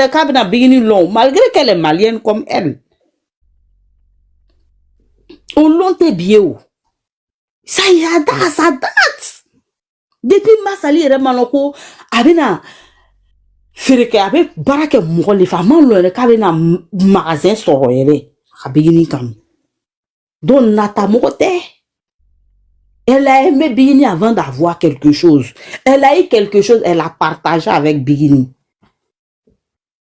kabina bigini long, malgré qu'elle est malienne comme elle. On l'onte bien. Ça y a date, ça date. Depuis Masali et Maloko, abina, Fereke, abe, barake mouron les femmes, le kabina magasin soroyere, abigini kam. Donc, nata mokote. Elle a aimé Bigini avant d'avoir quelque chose. Elle a eu quelque chose, elle a partagé avec Bigini.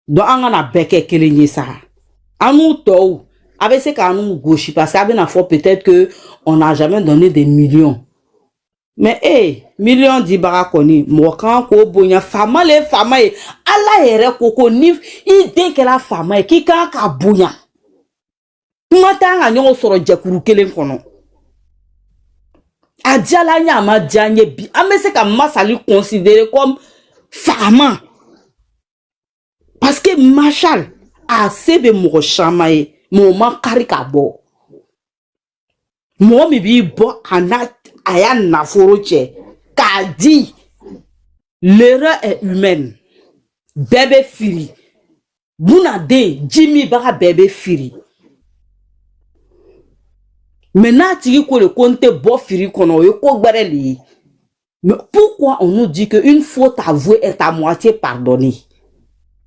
Donc, on a beke kelenye ça. Anou tou, avec ce qu'on gauche, parce qu'avec une fois peut-être que on n'a jamais donné des millions. Mais, millions d'ibarakoni, mokan ko bonya, fama le fama, ala ere koko nif, idée que la fama, qui ka bonya. Mata nga nyon soro jekuru kelen kono. Adjala nyama djanye bi. Amese ka Masali considéré comme fama. Parce que Machal a sebe mou chamaye. Mouman karika bo. Mou mi bi bo anat ayan na foroche. Ka di. L'erreur est humaine. Bébé firi. Bounade, Jimmy bara bébé firi. Maintenant, tu dis que le compte est firi kono yo ko gbareli. Mais pourquoi on nous dit qu'une faute avouée est à moitié pardonnée?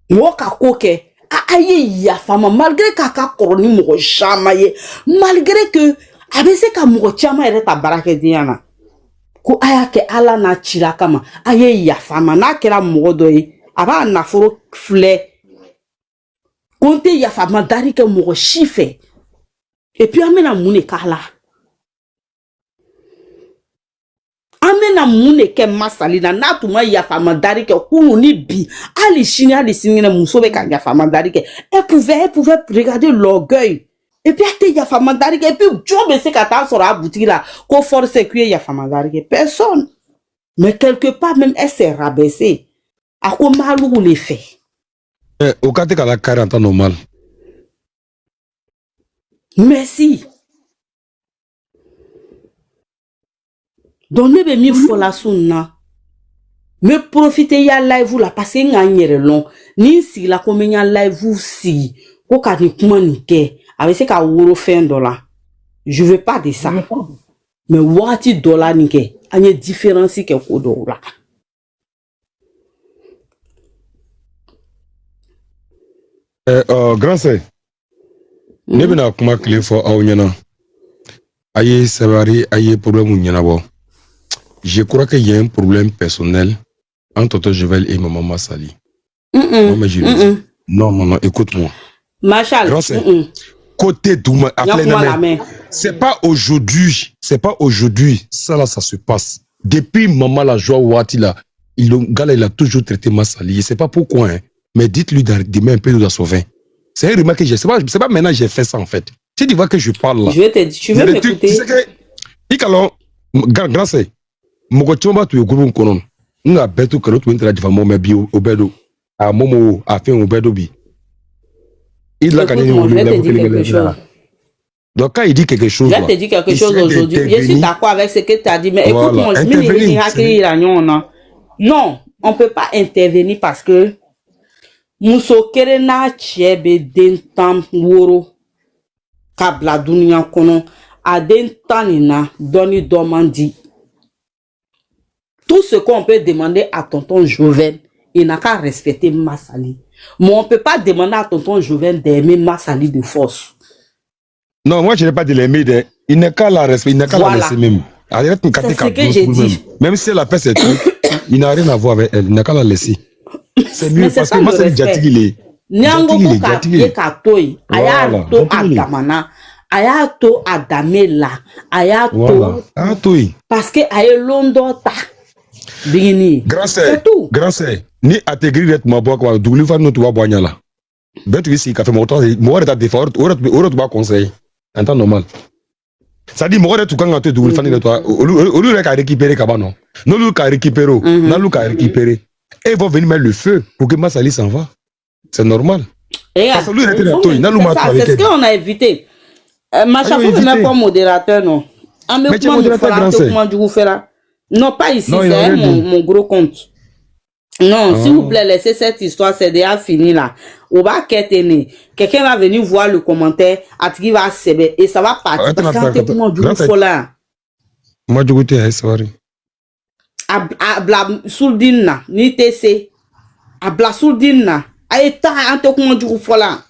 Moi, kakoke, aïe, ya fama, malgré kaka koroni mo chamaye, malgré que, abese ka mo chama ere ta barake diana. Ko aya ke ala na chira kama, aïe, ya fama, na kera mo doye, aba na foro fle. Konte ya fama dari ke mo chife. Et puis, amena moune kala. Amena moune ke Masali na natuma ya fama dari ke kunu ni bi. Ali chini na musobe ka ya fama dari ke. Elle pouvait regarder l'orgueil. Et puis, ate ya fama dari ke. Et puis, jombe se kata sora a boutique là. Ko force kuye ya fama dari ke. Personne. Mais quelque part, même, elle s'est rabaissée. A ko malou les fait. Au cas de la 40 ans normal. Merci. Donc, ne be mi fola sunna. Me profiter ya live la parce que nganyere long. Ni si la komenya live si. Ko ka ni kuma ni ke. Avec ce ka woro fin dollar. Je veux pas de ça. Mais wati dollar ni ke. Anye différence ke ko do la. Grand sœur. Ne bena kuma clé for awnyana. Aye sabari aye problème nyana bo. Je crois qu'il y a un problème personnel entre Toto Jovel et maman Masali. Non, mais je non, écoute-moi. Machal. Grand sœur. Côté Douma, c'est pas aujourd'hui, ça là, ça se passe. Depuis maman la joie Wati là, le il a toujours traité Masali. Je sais pas pourquoi, hein, mais dites-lui demain un peu de sauver. C'est un remarque que j'ai. C'est pas maintenant que j'ai fait ça en fait. Tu vois que je parle là. Je vais te dire, tu veux m'écouter. Tu sais que, Ikalo, grand c'est, Mogochomba tu es groupe konon. Nga betu que l'autre winter a dit vraiment bi obedo. A momo a fait obedo bi. Il a gagné quelque chose. Donc quand il dit quelque chose. Je te dis quelque chose aujourd'hui. Je suis d'accord avec ce que tu as dit, mais écoute-moi, non, on peut pas intervenir parce que Muso kerena chebe den tam woro kabla dunia kono a den tanina doni domandi. Tout ce qu'on peut demander à tonton Joven, il n'a qu'à respecter Masali. Mais on peut pas demander à tonton Joven d'aimer Masali de force. Non, moi je n'ai pas de l'aimer, il n'a qu'à la respecter, il n'a qu'à la laisser même. C'est ce que j'ai dit. Même si elle a fait ses trucs, il n'a rien à voir avec elle, il n'a qu'à la laisser. C'est mieux parce que moi, c'est le Djatigile. Nyango ka yekatoi, ayato adamana, ayato adamela, ayato. Parce que aye londota. Bini. C'est tout. Grand c'est. Ni atégri ret ma bois quoi, doulu fa no tuwa boanya la. Ben tu ici café montant, moi ta défort, ora tu ba conseil. En temps normal. Ça dit moi tu quand tu doulu fa ni toi, au lieu de récupérer kabano. Non lu ka récupérer, na lu ka récupérer. Et ils vont venir mettre le feu pour que Masali s'en va. C'est normal. C'est ce qu'on a évité. Machafou n'est même pas modérateur, non. Mais tu es modérateur, grand. Non, pas ici, c'est mon gros compte. Non, s'il vous plaît, laissez cette histoire, c'est déjà fini là. On va quitter. Quelqu'un va venir voir le commentaire, Atiki va s'aimer et ça va partir. Parce que quand comment du coup là. Moi du côté, c'est vrai. Abla Souldina, ni TC. Abla Souldina. Aïe, t'as un peu comment du coup là.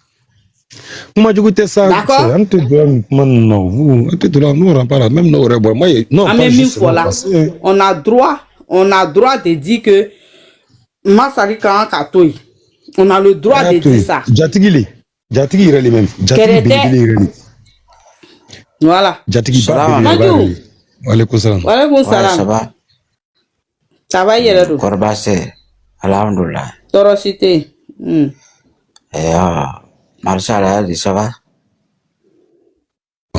Moi du côté ça. D'accord. On te donne non, vous, on te donne nous on parle même non moi non pas juste là. On a droit de dire que Masari kan katoy. On a le droit de dire ça. Jatigi il est les mêmes. Jatigi Bengili. Voilà. Jatigi Salam. Walaikum salam. Walaikum salam. Ça va yélo. Korbase. Alhamdulillah. Torosité. Marshal, ça va?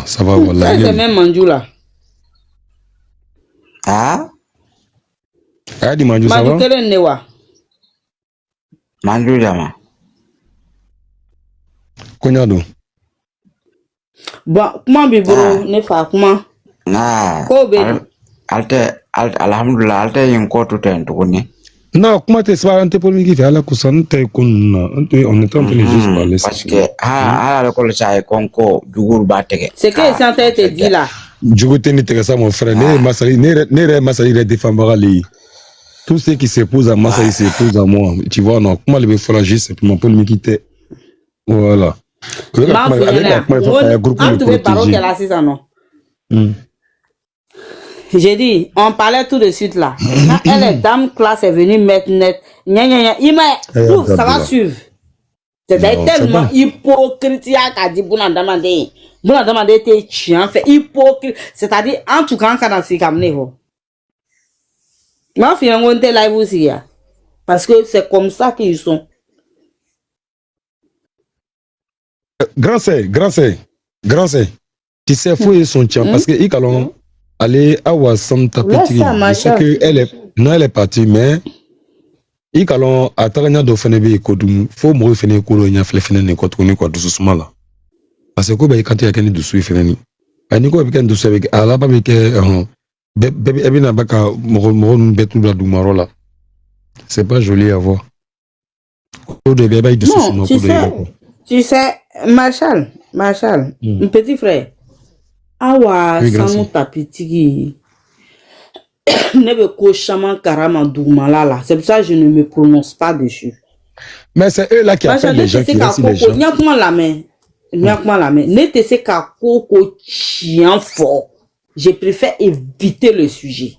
Ça va, voilà. C'est même Manjou là. Ah? Ah, dis Manjou, ça va? Manjou, quel est le newa? Manjou, Dama. Konyado. Bon, comment bibro, ne fa, comment? Ah. Kobe. Alhamdulillah, alte yin kotu ten tukuni. Non, comment t'es pas un peu polémique à la cousin, on est en train de juste parler. Parce que, ah, le ça est conco, du gour batege. C'est que c'est en train de te dire là. Du côté de ça, mon frère, n'est Massali les défendra les. Tout ce qui s'épouse à Massali s'épouse à moi. Tu vois, non, comment le faire juste simplement pour me quitter. Voilà. J'ai dit, on parlait tout de suite là. Quand elle est dame classe est venue mettre net, ça va suivre. C'est tellement hypocrite qu'a dit Bounandamande. Bounandamande était chiant, fait hypocrite. C'est-à-dire, en tout cas, quand c'est comme néo. Moi, finalement, on était live aussi. Parce que c'est comme ça qu'ils sont. Grand c'est. Tu sais, faut y son tien. Parce que, il calon. Allez, Awa Samta Petit. Je sais qu'elle est partie, mais il calon à Tarania do Fenebe Kodum, faut mourir Fene Kolo, il y a Flefene et Kotoni quoi, doucement là. Parce que quand il y a quelqu'un de sous Feneni, et Nico avec un douce avec Alaba avec bébé Ebina Baka, Moron Betou la Doumarola. C'est pas joli à voir. Non, tu sais, Marshall, mon petit frère. Awa sanu tapitigi ne be ko chaman karama doumala là. C'est pour ça que je ne me prononce pas dessus. Mais c'est eux là qui appellent les gens qui restent les gens. Nyakuma la main. Ne te se ka koko chien fort. Je préfère éviter le sujet.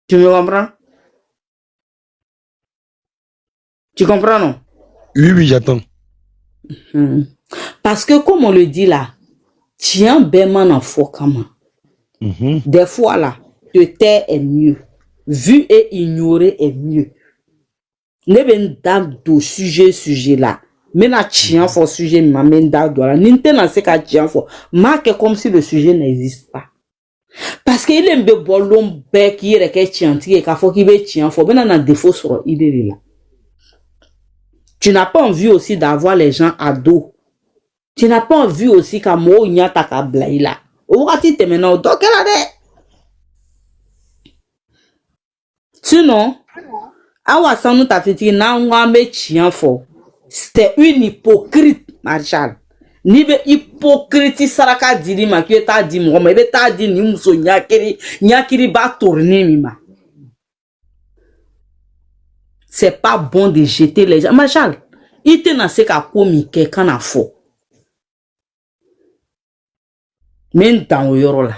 Tu me comprends? Tu comprends non? Oui, j'attends. Parce que comme on le dit là, tiens ben en faux comment. Des fois là, te taire est mieux. Vu et ignoré est mieux. Ne ben dame do sujet là. Mais na tiens faux sujet m'amène d'ado là. N'intena se ka tiens faux. Marque comme si le sujet n'existe pas. Parce qu'il aime be bolon bec qui est que tiens ti ka faut qu'il be tiens faux. Ben na défaut sur il est là. Tu n'as pas envie aussi d'avoir les gens à dos. Tu n'as pas envie aussi qu'à moi, il y a ta kablaï là. Ou quand tu te mets au dos, qu'elle a des. Sinon, awa sanu ta fiti na ngwa me chien fo. C'est une hypocrite, Marshall. Ni be hypocrite saraka diri ma ki ta di mo, be ta di ni muso nyakiri ba tourner mi ma. C'est pas bon de jeter les gens. Marshall, il te n'a se ka komi quelqu'un a faux. Men dans le yoro là.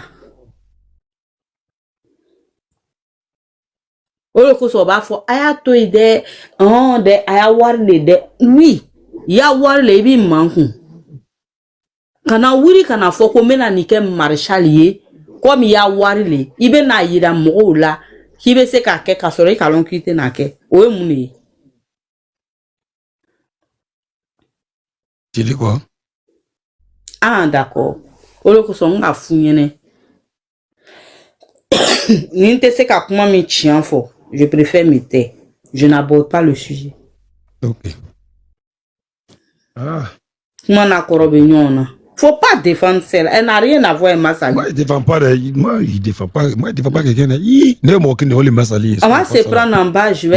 Olo ko so ba fo aya to ide de aya warle de oui ya warle bi manku kana wuri kana fo ko mena ni ke Marshall ye comme ya warle ibe na yira mo la ki be se ka ke ka so re ka lon kite na ke o e muni. Tu dis quoi? Ah d'accord. Olo ko so nga funyene. Ni te se ka kuma mi chien fo. Je préfère me taire. Je n'aborde pas le sujet. Ok. Ah. Comment na korobe nyona? Faut pas défendre celle. Elle n'a rien à voir avec Massali. Moi, il défend pas. Moi, il défend pas quelqu'un. Ne moque ne les Massali. On va se prendre en bas, je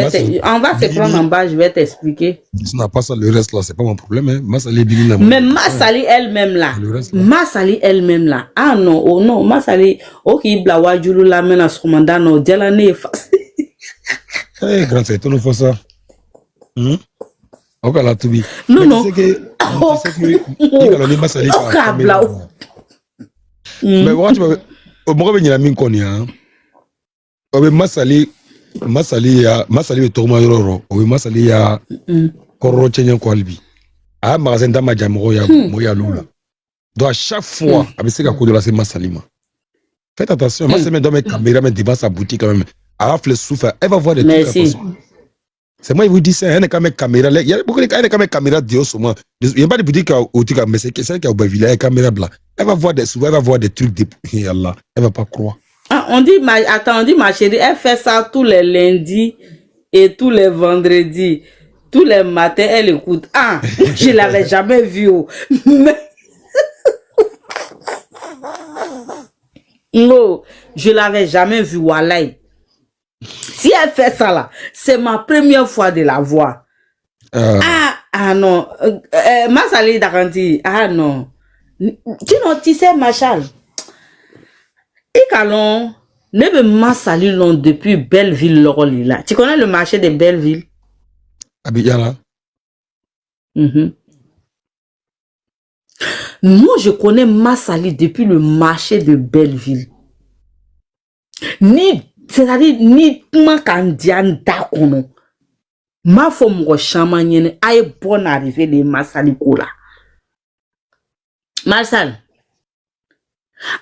vais t'expliquer. Ça n'a pas ça, le reste là, c'est pas mon problème. Hein. Massali, Bigina. Mais Massali elle-même là. Massali elle-même là. Ah non, oh non, Massali. Ok, blawa julu la mena skomanda no dialane face. Eh, grand, c'est tout, nous faut ça. Ok, là, tout bien. Non, non. Tu sais que il a Massali. Mais moi, tu vois, au moment où il y a mis Konya, Massali est tourment yoro. Massali ya Koro Chenyan Kwalbi. Ah, magasin d'Amadia Moya Lula. Donc, à chaque fois, avec ce qu'il y a c'est Massalima. Faites attention, Massalima doit mettre caméra, mettre devant sa boutique quand même. Elle a le souffle, elle va voir des trucs. C'est moi qui vous dis ça, elle n'a qu'à mettre caméra. Il y a beaucoup de cas, elle n'a qu'à mettre caméra Dieu sur moi. Il n'y a pas de boutique au Tika, mais c'est celle qui a au Bavilla, elle a caméra blanc. Elle va voir des souvent, elle va voir des trucs depuis Allah. Elle va pas croire. Ah, on dit ma chérie, elle fait ça tous les lundis et tous les vendredis. Tous les matins, elle écoute. Ah, je l'avais jamais vu. Mais... non, je l'avais jamais vu, Walai. Si elle fait ça là, c'est ma première fois de la voir. Ah non. Massali Daranti, ah non. Tu sais, Machal. Et qu'allons, ne me Massali long depuis Belleville, Loroli là. Tu connais le marché de Belleville? Abidjan. Moi, je connais Massali depuis le marché de Belleville. C'est-à-dire, ni Makandian Dakono. Ma femme Rochamanien a une bonne arrivée de Massali Kola. Massal.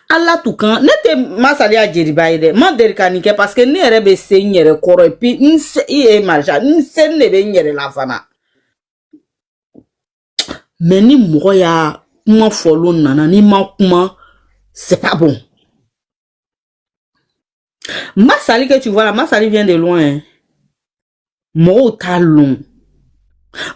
Allah tout quand, n'était Massali à Djeribaïde, Manderkanike parce que n'y aurait pas seigneur corps et puis n'y marja, n'y ne la fana. Mais ni moya, moi follow nana, ni ma c'est pas bon. Massali que tu vois là, Massali vient de loin. Hein. Mo talon.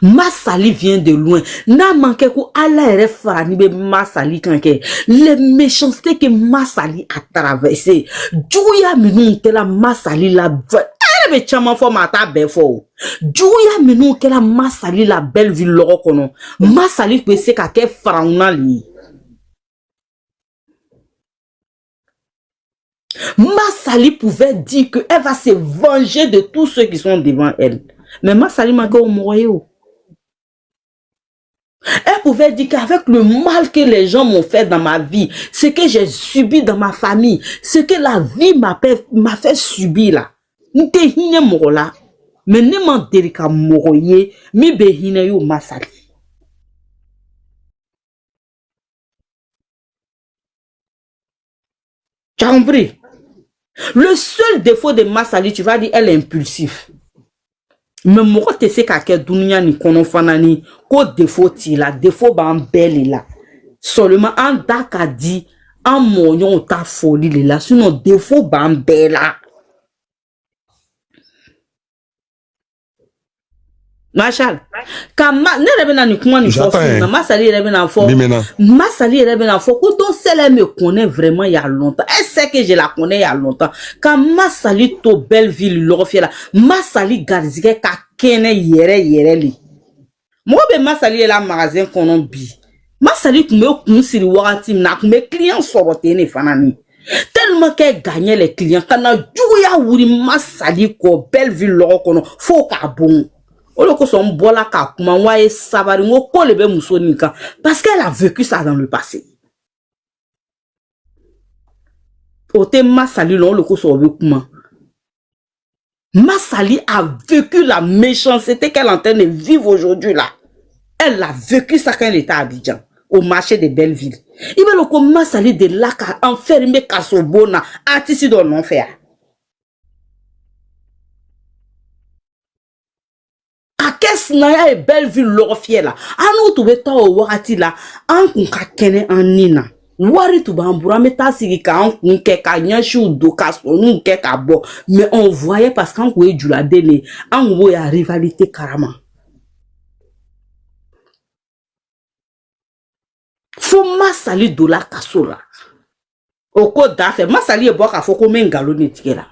Massali vient de loin. N'a manqué ko Allah refa ni be Massali kanke. Les méchancetés que Massali a traversé. Jouya minu que la Massali la elle be chama fo mata be fo. Jouya minu que la Massali la belle ville loro kono. Massali peut se ka ke farauna li. Massali pouvait dire qu'elle va se venger de tous ceux qui sont devant elle. Mais Massali m'a dit au moyen. Elle pouvait dire qu'avec le mal que les gens m'ont fait dans ma vie, ce que j'ai subi dans ma famille, ce que la vie m'a fait subir là. N'te hine morola. Mais ne m'en derika moroye, mi be hine yo Massali. Tu as compris? Le seul défaut de Massali, tu vas dire, elle est impulsive. Mais moi, tu sais qu'à dunia ni kono fanani, ko défaut ti la, défaut ban belle là. Seulement, en daka dit, en moyon ta folie là, sinon défaut ban belle là. Machal, quand ne rebena ni comment ni force, Massali rebena fort. Massali rebena fort. Quand elle me connaît vraiment il y a longtemps, elle sait que je la connais il y a longtemps. Quand Massali to Belleville l'orofie là, Massali gardien ka kene yere li. Moi be Massali la magasin konon bi. Massali kume kunsiri wakati na kume client sorote ne fanani. Tellement qu'elle gagnait les clients, quand na jouya wuri Massali ko Belleville loro kono, faut ka bon. Son bola ka kuma waye sabari ngo ko lebe musoni kan parce qu'elle a vécu ça dans le passé. Ote Massali non le ko so be kuma. Massali a vécu la méchanceté qu'elle est en train de vivre aujourd'hui là. Elle a vécu ça quand elle était à Abidjan, au marché de Belleville. Il veut le ko Massali de là ka enfermé Kasobona, artiste dans l'enfer. Qu'est-ce que Belleville l'orofie là? Anu tu beta o wakati là, an kun ka kene an nina. Wari tu bambura meta sigi ka an kun ke ka nyanshu do ka sonu ke ka bo. Mais on voyait parce qu'an kwe djula dele, an kwe ya rivalité karama. Faut Massaly de la casola. Au code d'affaires, Massaly est boire à faut comme un galon là.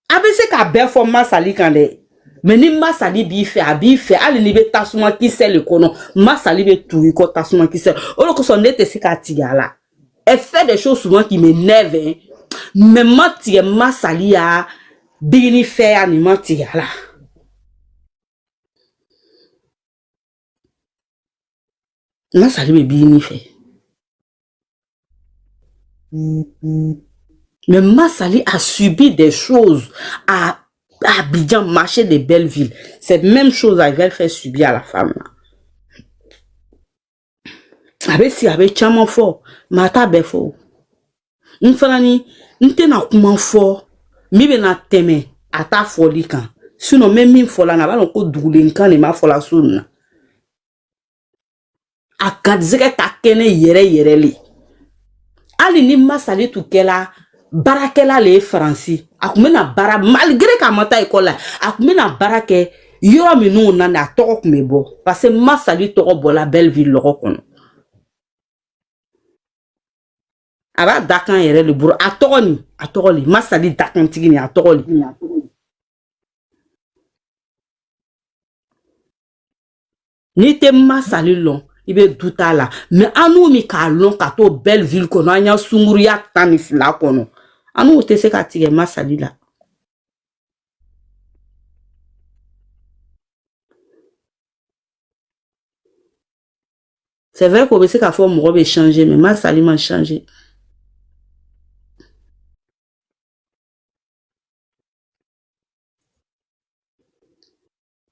ABC ka belle for Massaly quand les. Mais ni Massaly bi fait, allez ni be tasuma qui sait le kono. Massaly be tout ko tasuma qui sait. Olo ko son nete se ka tigala. Elle fait des choses souvent qui m'énervent. Hein. Mais mati Massaly a bini fait animant tigala. Massaly be bini fait. Mais Massaly a subi des choses à Abidjan, marché de Belleville. Cette même chose elle fait subir à la femme. Avec si avec chaman fort, mata be fort. N'fanani, n'te na kuma fort, mi be na teme ata foli kan. Sinon même mi fola na ba ko dugulen kan ne ma fola sunna. Akadzeke takene yere li. Ali ni Massaly tukela barakela le Franci. Akumena bara malgré ka mata école akumena barake yo minu na na toko kumebo parce que Massaly toko bola Belleville loko kono. Aba dakan yere le buru atogoli Massaly dakan tigini atogoli. Ni te Massaly long ibe douta la mais anu mi ka long ka to Belleville kono anya sunguru ya tani fla kono anu te se ka tige Massaly la. C'est vrai qu'on sait qu'à fois mon changer mais Massaly m'a changé.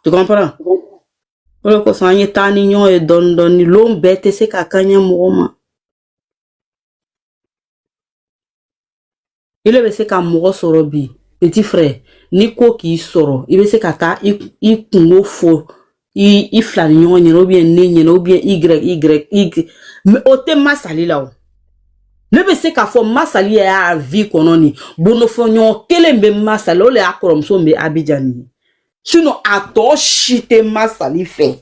Tu comprends? Olo ko sanye tani nyon e don ni lom bete se ka kanya mouma. Il veut se ka moro sorobi petit frère ni ko ki soro il veut se ka ta i kungo fo i flan nyon ou bien ni ou bien y mais ote Massaly la o. Ne be se ka fo Massaly a vie kononi bono fo nyon kelembe Massaly ole akorom so mbe Abidjan. Sinon, à toi, chiter Massaly fait.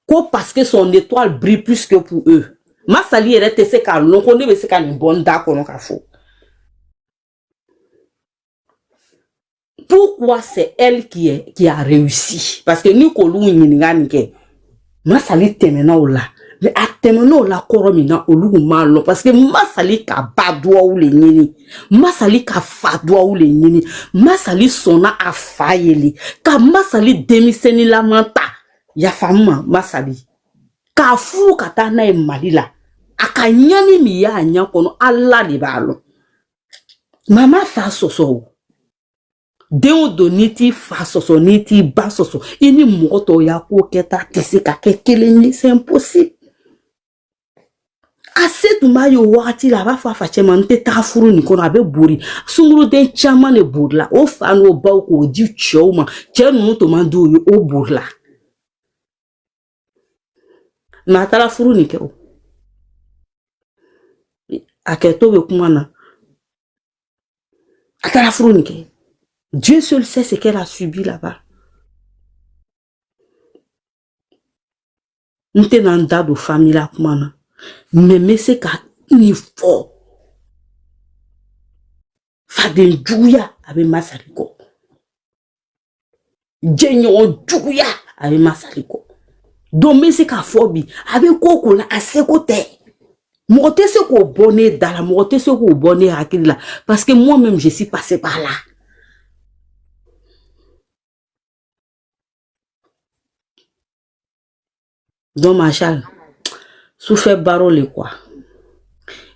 Quoi parce que son étoile brille plus que pour eux. Massaly est resté qu'à l'on connaît, c'est qu'à une bonne date qu'on a fait. Pourquoi c'est elle qui a réussi? Parce que nous, Kolou, Massaly temena là. Mais à temena là, koromina, Olou malo. Parce que Massaly ka badwa ou les nini. Massaly ka fadwa ou les nini. Massaly sona a fayeli. Ka Massaly demiseni la manta. Ya fama Massaly. Ka fou kata na e malila. Aka nyani mi ya anya kono Allah di balo. Mama fa soso. Deo doniti fa soso niti ba soso. Ini moto ya ko keta tisika kekeleni c'est impossible. Assez tout mayo wati la va fa chema nte ta furu ni kono abe buri. Sunguru den chama ne burla. O fa no ba ko di choma. Che no to mandu yo o burla. Na ta la furu ni ke o. Aketo be kumana. Ata la furu ni ke. Dieu seul sait ce qu'elle a subi là-bas. Nous sommes dans de famille là, mais c'est qu'à niveau. Faden Djouya avec Massaly ko. Djenyon Djouya avec Massaly ko. Donc, mais c'est qu'à Fobi, avec quoi là, à ses côtés. Moi, je sais qu'au bonnet dans la moi, je sais qu'au bonnet à là. Parce que moi-même, je suis passé par là. Donc, Machal, souffre barole quoi.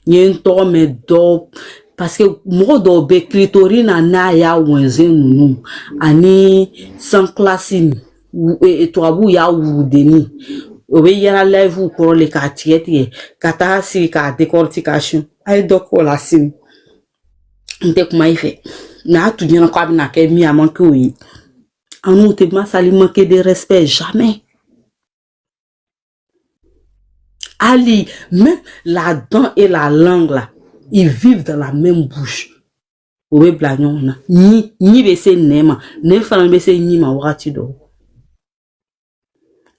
Yen to me do parce que mo do be clitorina na ya wenzen nous ani sans classine et toi bu ya ou deni obe yara live pour les quartiers kata si ka décortication ay doko la sim nte kuma ife na tu dina ko abina ke mi amanke oui anu te Massaly manquer de respect jamais. Ali, même la dent et la langue là, ils vivent dans la même bouche. Obe blagnon na. Ni bese nema, ne fana bese ni ma wakati do.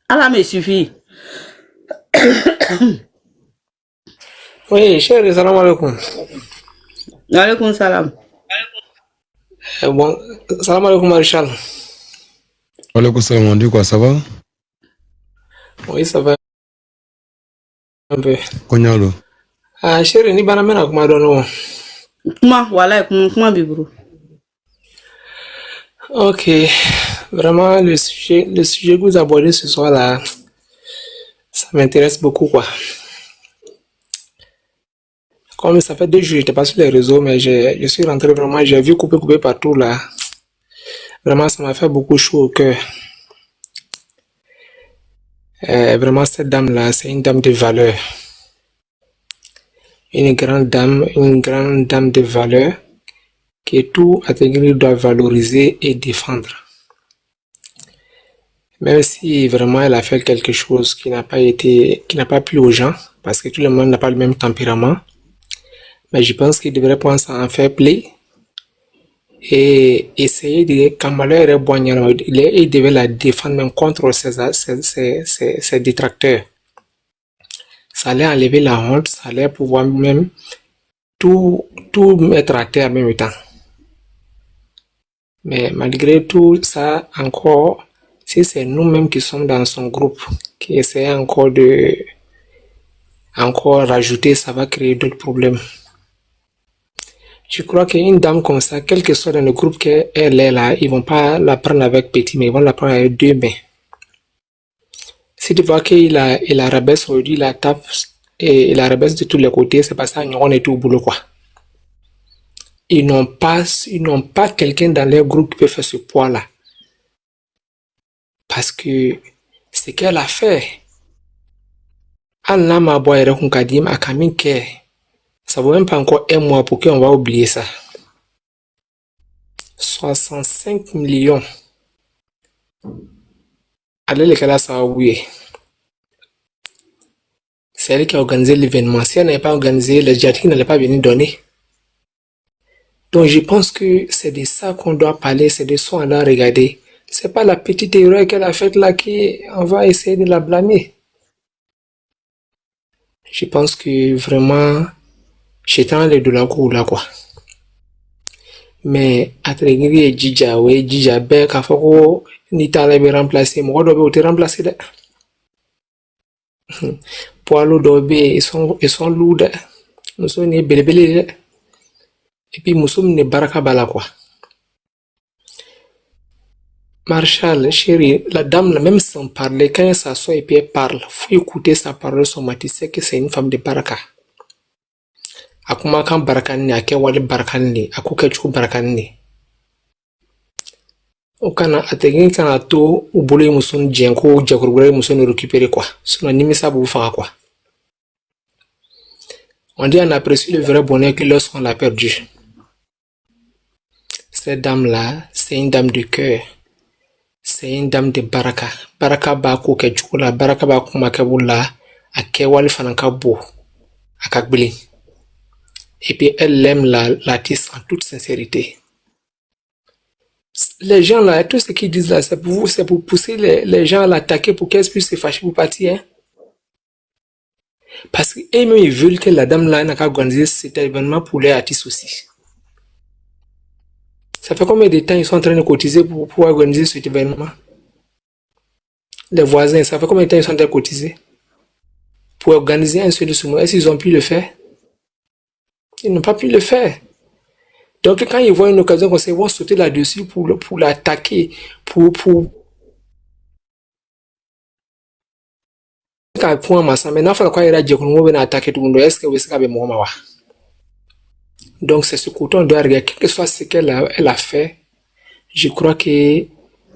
Allah me suffit. Oui, chérie, salam alaikum. Alaikum salam. Bon, salam alaikum, Maréchal. Alaikum salam, on dit quoi, ça va? Oui, ça va un peu. Konyalo. Ah, chérie, ni bana mena kuma dono. Comment, voilà, comment bibro. Ok, vraiment, le sujet que vous abordez ce soir-là, ça m'intéresse beaucoup, quoi. Comme ça fait 2 jours, je n'étais pas sur les réseaux, mais je suis rentré vraiment, j'ai vu couper partout, là. Vraiment, ça m'a fait beaucoup chaud au cœur. Vraiment, cette dame-là, c'est une dame de valeur. Une grande dame de valeur que tout Ategriri doit valoriser et défendre. Même si vraiment elle a fait quelque chose qui n'a pas plu aux gens, parce que tout le monde n'a pas le même tempérament, mais je pense qu'il devrait prendre ça en fair play et essayer de, quand malheur est bon, il devait la défendre même contre ses détracteurs. Ça allait enlever la honte, ça allait pouvoir même tout mettre à terre en même temps. Mais malgré tout ça, encore, si c'est nous-mêmes qui sommes dans son groupe, qui essayons encore rajouter, ça va créer d'autres problèmes. Je crois qu'une dame comme ça, quel que soit dans le groupe qu'elle est là, ils vont pas la prendre avec petit, mais ils vont la prendre avec 2 mains. Si tu vois qu'il a rabaisse aujourd'hui, il la tape et il la rabaisse de tous les côtés, c'est pas ça, on est tout au boulot, quoi. Ils n'ont pas quelqu'un dans leur groupe qui peut faire ce poids-là. Parce que ce qu'elle a fait, Allah m'a boire Kadim à Kaminke, ça vaut même pas encore 1 mois pour qu'on va oublier ça. 65 millions. Allez, les cas ça va oublier. C'est elle qui a organisé l'événement. Si elle n'avait pas organisé, le Djadki n'allait pas venir donner. Donc je pense que c'est de ça qu'on doit parler, c'est de ça qu'on doit regarder. C'est pas la petite erreur qu'elle a faite là qu'on va essayer de la blâmer. Je pense que vraiment, j'étends les dollars là, quoi. Mais Ategriri et Djidja, ben, quand faut ni t'allais me remplacer, moi, doit te remplacer là. Poids dobe, ils sont lourds. Nous sommes ni belébélés. Et puis, nous sommes ni baraka bala, quoi. Marshall, chérie, la dame, là, même sans parler, quand elle s'assoit et puis elle parle, faut écouter sa parole, son mati, c'est que c'est une femme de baraka. Akuma kan barakanni, ake wale barakanni, akuke chuku barakanni. Okana, Ategriri kana to, ubole musun djenko, djakurugure musun récupérer, quoi. Sinon, nimisa bou fera, quoi. On dit on apprécie le vrai bonheur que lorsqu'on l'a perdu. Cette dame-là, c'est une dame de cœur. C'est une dame de baraka. Baraka ba ko ke chukula, baraka ba kuma ke bula, ake wali fananka bo, akakbili. Et puis elle aime l'artiste en toute sincérité. Les gens là, tout ce qu'ils disent là, c'est pour vous, c'est pour pousser les gens à l'attaquer pour qu'elle puisse se fâcher pour partir. Hein? Parce qu'eux-mêmes, ils veulent que la dame là n'a qu'à organiser cet événement pour les artistes aussi. Ça fait combien de temps ils sont en train de cotiser pour organiser cet événement? Les voisins, ça fait combien de temps ils sont en train de cotiser pour organiser un seul soumis? Est-ce qu'ils ont pu le faire? Ils n'ont pas pu le faire. Donc quand ils voient une occasion comme ça, ils vont sauter là-dessus pour l'attaquer, pour maintenant, il faut attaquer tout le monde. Est-ce que vous savez moi? Donc c'est ce côté on doit regarder, quel que soit ce qu'elle a fait. Je crois que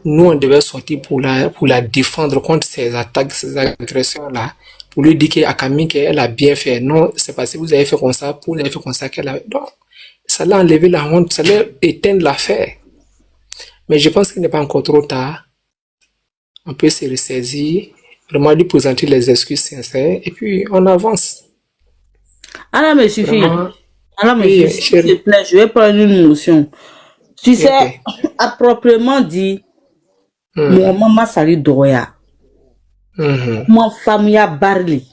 nous on devait sortir pour la défendre contre ces attaques, ces agressions-là, pour lui dire qu'à Camille qu'elle a bien fait. Non, c'est parce que vous avez fait comme ça, qu'elle a. Donc, ça l'a enlevé la honte, ça l'a éteindre l'affaire. Mais je pense qu'il n'est pas encore trop tard. On peut se ressaisir, vraiment lui présenter les excuses sincères, et puis on avance. Allah me suffit. Vraiment, Allah me oui, suffit. S'il te plaît, je vais prendre une motion. Tu sais, ok. à proprement dit, mon maman Sali Doya. Mon famille barli.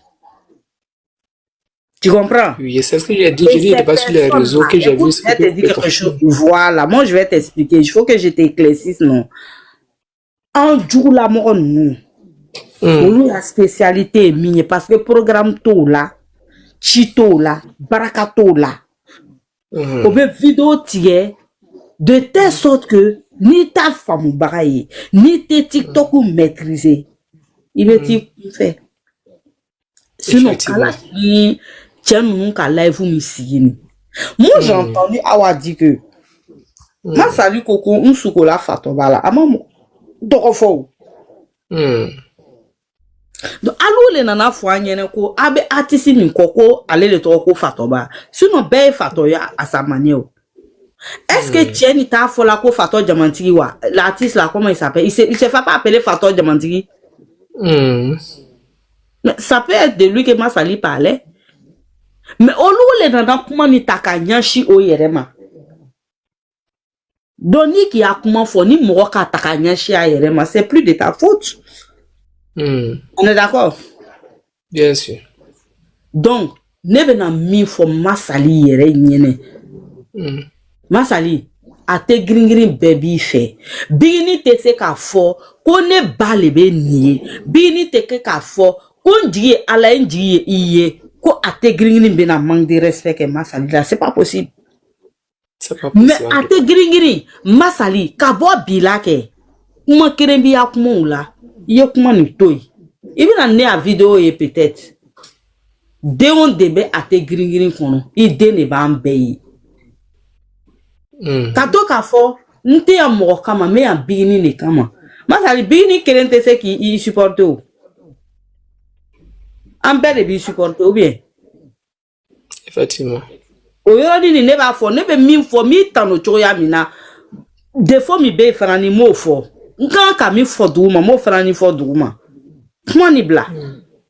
Tu comprends? Oui, c'est ce que j'ai dit. J'ai dit pas sur les réseaux que j'ai vu. Je vais te dire quelque chose. Voilà, moi je vais t'expliquer. Il faut que je t'éclaircisse, non. Un jour, la mort, nous. La spécialité est mignée parce que programme tout là, chito là, barakato là. On peut vidéo tirer de telle sorte que ni ta femme baraye, ni tes TikTok ou maîtriser. Il veut dire fait. Sinon, tiens, nous, qu'à live, vous me moi, j'ai entendu Awa dire que, ma salut Coco, un soukola fatobala, à maman, d'orofo. Donc, allô, les nana foignene ko, abe artiste min koko, allez le toko fatoba. Sinon, ben fatoya à sa manière. Est-ce que tiens, il t'a fola ko fato diamantigi wa? L'artiste là, comment il s'appelle? Il se fait pas appeler fato diamantigi. Mais ça peut être de lui que ma sali parlait. Mais au lieu les nana comment ni takanyashi o yerema. Doni qui a comment fo ni moka takanyashi a yerema, c'est plus de ta faute. On est d'accord? Bien sûr. Donc, ne bena mi fo masali yere nyene. Masali, a te gringrin baby fait. Bini te se ka fo, kone bale be niye. Bini te ke ka fo, kon diye ala ndiye iye. Ko a te gringrin bena manque de respect que masali là, c'est pas possible. C'est pas possible. Mais a te gringrin, masali, ka bo bilake. Uma kerembi ya kumo la. Iye kuma ni toy. Il va amener à vidéo et peut-être. Dès on début à te gringrin kono, il ne va en payer. Kato ka fo, nte ya moko kama, mais ya bini ne kama. Masali bini kelente se ki i supporte ou. Ampe de bi supporte ou bien. Effectivement. Oyodi ni ne ba fo, ne be mi fo, mi tano choya mina. Des fois mi be frani mo fo. Nkan ka mi fo douma, mo frani fo douma. Comment ni bla?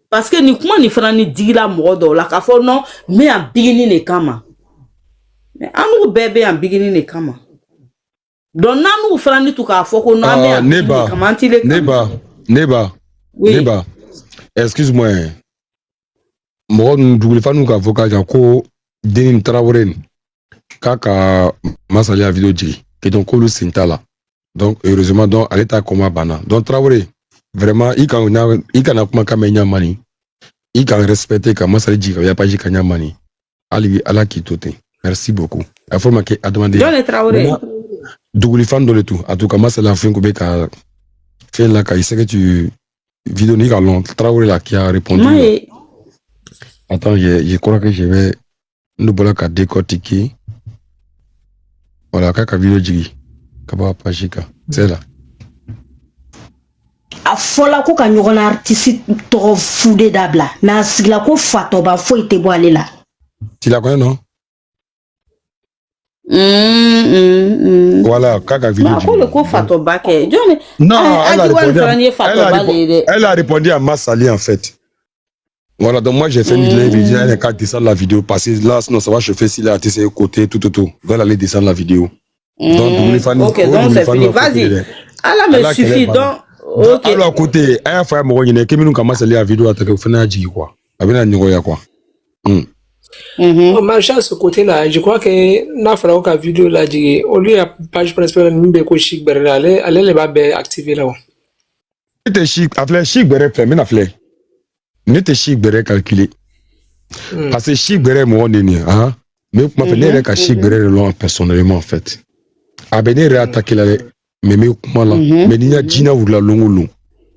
Parce que ni comment ni frani digila modo la ka fo non, mais ya bini ne kama. Mais anou bébé en bigini ne kama. Donc nanou frani tout ka foko no ame Neba. Neba. Oui. Neba. Excuse-moi. Moi nous voulons faire nous avocat jako Denim Traoré kaka masali a vidéo dji que donc le sintala. Donc heureusement donc elle est comme bana. Donc Traoré vraiment il kan kuma kamenya mani. Il kan respecter ka masali dji ya pas dji kanya mani. Ali ala kitote. Merci beaucoup. La forme qui a demandé. John Traoré. Dougouli fan dans le tout. À tout cas, c'est la fin que Beka fait là, il sait que tu vidéo ni galon. Traoré là qui a répondu. Oui. Attends, je crois que je vais nous voilà qu'à décortiquer. Voilà, kaka vidéo digi. Kaba pajika. C'est là. A fola ko ka ɲɔgɔn artiste tɔgɔ fude dabila mais a sigila ko fatɔba foyi tɛ bɔ ale la. Tu la connais non? Voilà, kaka vidéo. Non, elle a répondu à Massali en fait. Voilà, donc moi j'ai fait une vidéo, elle a descendre la vidéo parce que là sinon ça va chauffer si la TC côté tout. Donc elle allait descendre la vidéo. Donc ok, donc c'est fini. Vas-y. Allah me suffit donc. Ok. Alors côté, elle a fait mon gars, qui nous commence à lire la vidéo attaquer au final dit quoi. Avec un niveau ya quoi. Marchand ce côté-là, je crois que n'a fallu qu'à vidéo là dit au lieu la page principale n'imbe ko chic berre allez les ba activer là. C'était chic, après chic berre fait mais n'a fait. N'était chic berre calculé. Parce que chic berre mon nini hein. Mais comment faire les cas chic berre long personnellement en fait. Abene réattaquer là mais comment là mais nina jina ou la longolo.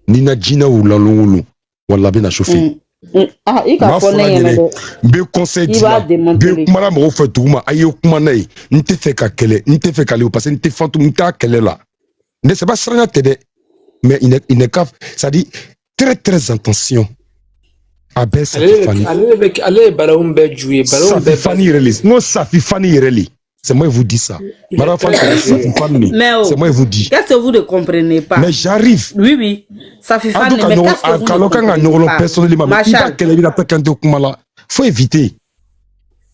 Nina jina ou la longolo. Wala bien à chauffer. Ah, il a be conseil dit là be mala mo fait tout ma ayo kuma nay nte fait ka kele nte fait kale parce que nte fantou nta kele là ne c'est pas strana tede mais il ne caf ça dit très attention abe ça allez balaum be jouer balaum be fani release non ça fi fani release c'est moi vous dis ça madame Fanny c'est moi vous dis qu'est-ce que vous ne comprenez pas mais j'arrive oui ça fait fan mais qu'est-ce que vous ne comprenez pas personnellement faut éviter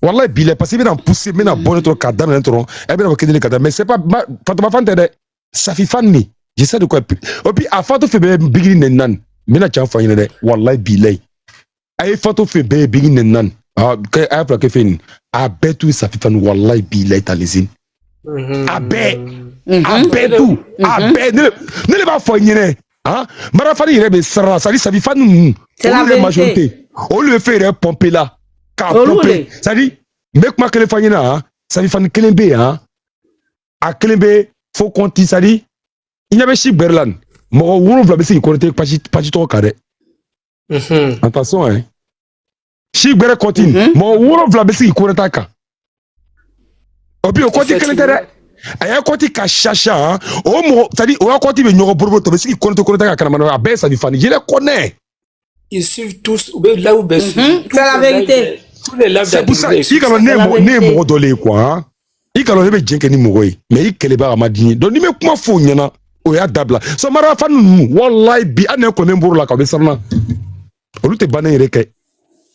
wallahi bile parce que bien pousser mais na bonne trop cadre dans trop et bien que cadre mais c'est pas Fatuma Fante ça fait fan ni je sais de quoi et puis avant de faire bigri nan mina cha fa de wallahi bilay ay photo fe be bigi nan que ay pour que fin a betu sa fi fan wallahi bilay talizin a betu a be ne le ba fo nyene hein mara fa yere be sara ça dit ça fi fan c'est la majorité on le fait pomper là ka pomper ça dit mek ma kele fa nyena ça fi fan kelembe hein a kelembe faut compter ça dit il y avait chez Berlin mo wuro vla be se connecter pachi to kare attention hein chez Berlin continue mo wuro vla be se connecter ka obi o konti connecter aya konti ka chacha o mo ça dit o konti be nyoro borbo to be se connecter ka kana mano abe ça di fani je les connais ils suivent tous là où be c'est la vérité tous les lives c'est pour ça il quand ne mo dolé quoi il quand ne be jenke ni mo mais il kele ba amadini donc ni me kuma fo nyana o ya dabla so mara fanu wallahi bi ane ko memburu la ka be sarna olu te banen reke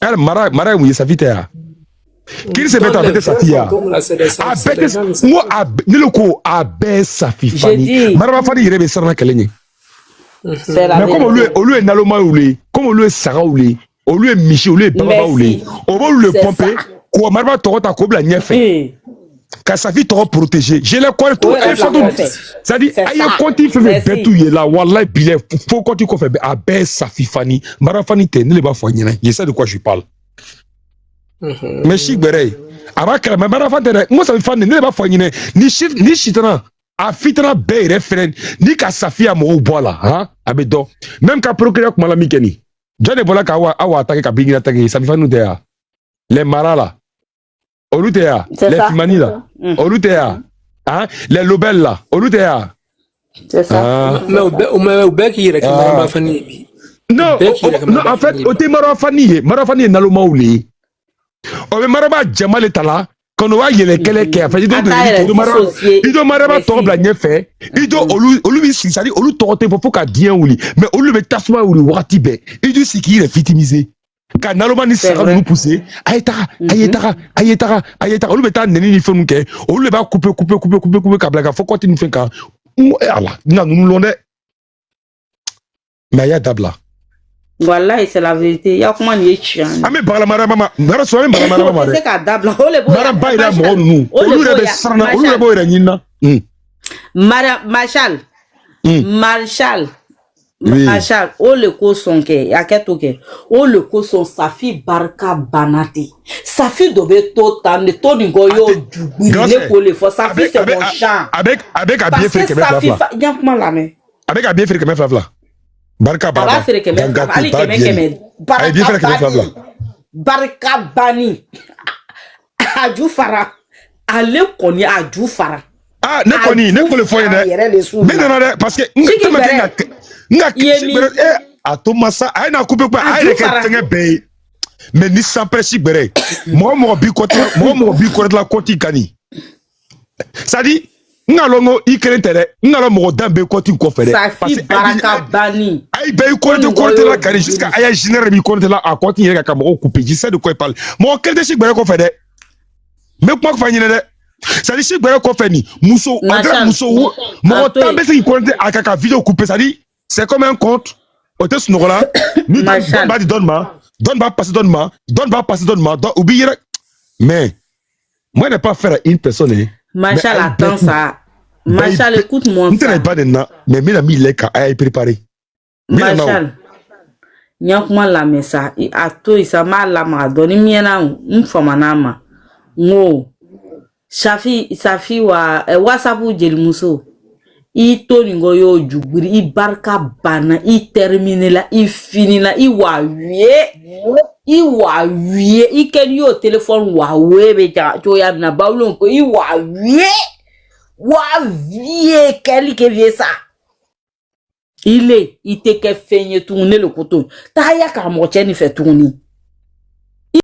el mara mu yesa vite ya kiri se beta bete satia a bete mo ni loko a be safifani mara fani yere be sarna kelenye c'est la mais comme olu e naloma ule comme olu e sara ule olu e michi olu e baba ule o bo le pomper ko mara to ta ko bla nyefe ka sa vie trop protégé je les connais tout ça dit aye konti fait betu yela wallahi bilé faut konti ko fait a be safifani marafani te ne le ba foyina je sais de quoi je parle mais chi gbere aba kala marafani te mo safifani ne le ba foyina ni chitana a fitana be referen ni ka safia mo bola hein abedo même ka procureur ko malami keni jone bola ka awa attaquer ka bingina attaquer safifani de les marala Olutea, les Fimani là, Olutea, hein, les Lobel là, Olutea. C'est ça. Mais au bec, il est Marafani. Non, en fait, au thé Marafani est Naloma Ouli. On Maraba Jamal est là, quand on voit les quelques qui a fait, il doit Maraba tombe la fait, il doit Olu, ça dit, Olu Torote pour qu'à bien Ouli, mais Olu met Tasma Ouli, Watibe, il dit c'est qui est victimisé. Quand Naloma ni sera nous pousser ayetara olu beta neni ni fonu ke olu ba couper ka blaga faut continuer faire ka ala na nous londe mais ya dabla voilà c'est la vérité ya comment ni chian ame bala mama mara so ame bala mama c'est ka dabla ole bo mara ba ira mo nu olu re be sarna olu re bo ira nyina Marshal Marshal, o le ko son ke, ya keto ke, o le ko son safi barka banati. Safi dobe to tande, to ni go yo djubili ne ko le fo, safi c'est mon champ. Avec à bien faire que me flavla. Ya comment la me. Avec à bien faire que me flavla. Barka barka. Aba faire que me flavla, ali que me. Barka bani. Aju fara. Ale koni aju fara. Ah, ne koni, ne ko le foyer ne. Mais non parce que a Tomasa a na coupe quoi a que be mais ni sans presse gbere mo bi côté la côté kani ça dit ngalongo ikrentere ngalo mo dambe côté ko fere parce que baraka bani ay be côté la kani jusqu'à aya général bi côté là à côté yeka ka mo couper je sais de quoi il parle mo kente si gbere ko fere mais quoi fa nyine de ça dit si gbere ko feni muso mo tambe si côté akaka vidéo couper ça dit c'est comme un compte. Au test nous là, nous donne pas. Oubliez. Mais moi ne pas faire une personne. Machal attends ça. Machal écoute-moi ça. Pas de na, mais mi les cas à préparer. Machal. Nyakuma la mesa. Ato isa ma la ma doni miena mfomanama. Ngo. Safi wa WhatsApp jelimuso. I toningo yo jubiri I barka bana I termine la I fini la I wa wie I ken yo téléphone wa be ta to ya na bawlon ko I wa vie quel que vie ça il te ke fenye tourner le coton ta ya ka mo cheni fait tourner